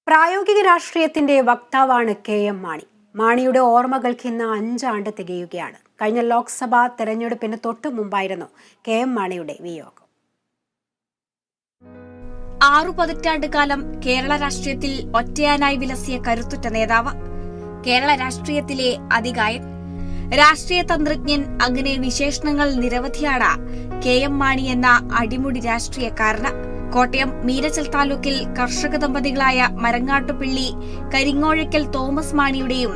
പ്രായോഗിക രാഷ്ട്രീയത്തിന്റെ വക്താവാണ് കെ.എം. മാണി. മാണിയുടെ ഓർമ്മകൾക്ക് ഇന്ന് 5 ആണ്ട് തികയുകയാണ്. കഴിഞ്ഞ ലോക്സഭാ തെരഞ്ഞെടുപ്പിന് തൊട്ടു മുമ്പായിരുന്നു കെ.എം. മാണിയുടെ വിയോഗം. 6 പതിറ്റാണ്ട് കാലം കേരള രാഷ്ട്രീയത്തിൽ ഒറ്റയാനായി വിലസിയ കരുത്തുറ്റ നേതാവ്, കേരള രാഷ്ട്രീയത്തിലെ അതികായൻ, രാഷ്ട്രീയ തന്ത്രജ്ഞൻ, അങ്ങനെ വിശേഷണങ്ങൾ നിരവധിയാണ് കെ.എം. മാണി എന്ന അടിമുടി രാഷ്ട്രീയക്കാരന്. കോട്ടയം മീനച്ചൽ താലൂക്കിൽ കർഷക ദമ്പതികളായ മരങ്ങാട്ടുപിള്ളി കരിങ്ങോഴയ്ക്കൽ തോമസ് മാണിയുടെയും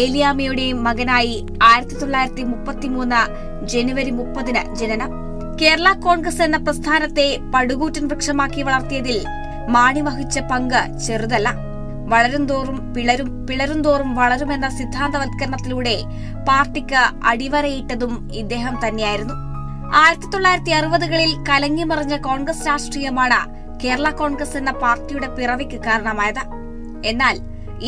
ഏലിയാമ്മയുടെയും മകനായി 1933 ജനുവരി 30 ജനനം. കേരള കോൺഗ്രസ് എന്ന പ്രസ്ഥാനത്തെ പടുകൂറ്റൻ വൃക്ഷമാക്കി വളർത്തിയതിൽ മാണി വഹിച്ച പങ്ക് ചെറുതല്ല. വളരുംതോറും പിളരുംതോറും വളരുമെന്ന സിദ്ധാന്തവൽക്കരണത്തിലൂടെ പാർട്ടിക്ക് അടിവരയിട്ടതും ഇദ്ദേഹം തന്നെയായിരുന്നു. 1960കളിൽ കലങ്ങിമറിഞ്ഞ കോൺഗ്രസ് രാഷ്ട്രീയമാണ് കേരള കോൺഗ്രസ് എന്ന പാർട്ടിയുടെ പിറവിക്ക് കാരണമായത്. എന്നാൽ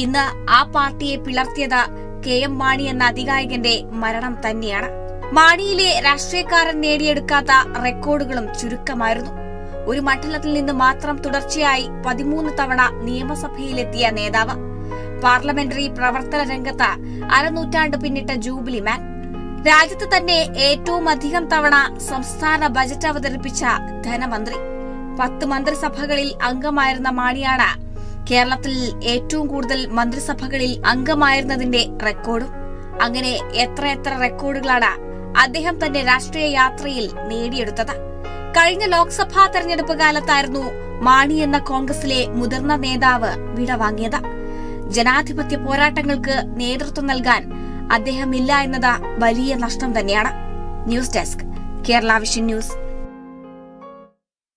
ഇന്ന് ആ പാർട്ടിയെ പിളർത്തിയത് കെ.എം. മാണി എന്ന അതികായകന്റെ മരണം തന്നെയാണ്. മാണിയിലെ രാഷ്ട്രീയക്കാരൻ നേടിയെടുക്കാത്ത റെക്കോർഡുകളും ചുരുക്കമായിരുന്നു. ഒരു മണ്ഡലത്തിൽ നിന്ന് മാത്രം തുടർച്ചയായി 13 തവണ നിയമസഭയിലെത്തിയ നേതാവ്, പാർലമെന്ററി പ്രവർത്തന രംഗത്ത് അരനൂറ്റാണ്ട് പിന്നിട്ട ജൂബിലി മാൻ, രാജ്യത്ത് തന്നെ ഏറ്റവും അധികം തവണ സംസ്ഥാന ബജറ്റ് അവതരിപ്പിച്ച ധനമന്ത്രി, 10 മന്ത്രിസഭകളിൽ അംഗമായിരുന്ന മാണിയാണ് കേരളത്തിൽ ഏറ്റവും കൂടുതൽ മന്ത്രിസഭകളിൽ അംഗമായിരുന്നതിന്റെ റെക്കോർഡും. അങ്ങനെ എത്ര റെക്കോർഡുകളാണ് അദ്ദേഹം തന്റെ രാഷ്ട്രീയ യാത്രയിൽ നേടിയെടുത്തത്. കഴിഞ്ഞ ലോക്സഭാ തെരഞ്ഞെടുപ്പ് കാലത്തായിരുന്നു മാണി എന്ന കോൺഗ്രസിലെ മുതിർന്ന നേതാവ് വിടവാങ്ങിയത്. ജനാധിപത്യ പോരാട്ടങ്ങൾക്ക് നേതൃത്വം നൽകാൻ അദ്ദേഹം ഇല്ല എന്നത് വലിയ നഷ്ടം തന്നെയാണ്. News desk, Kerala vision news.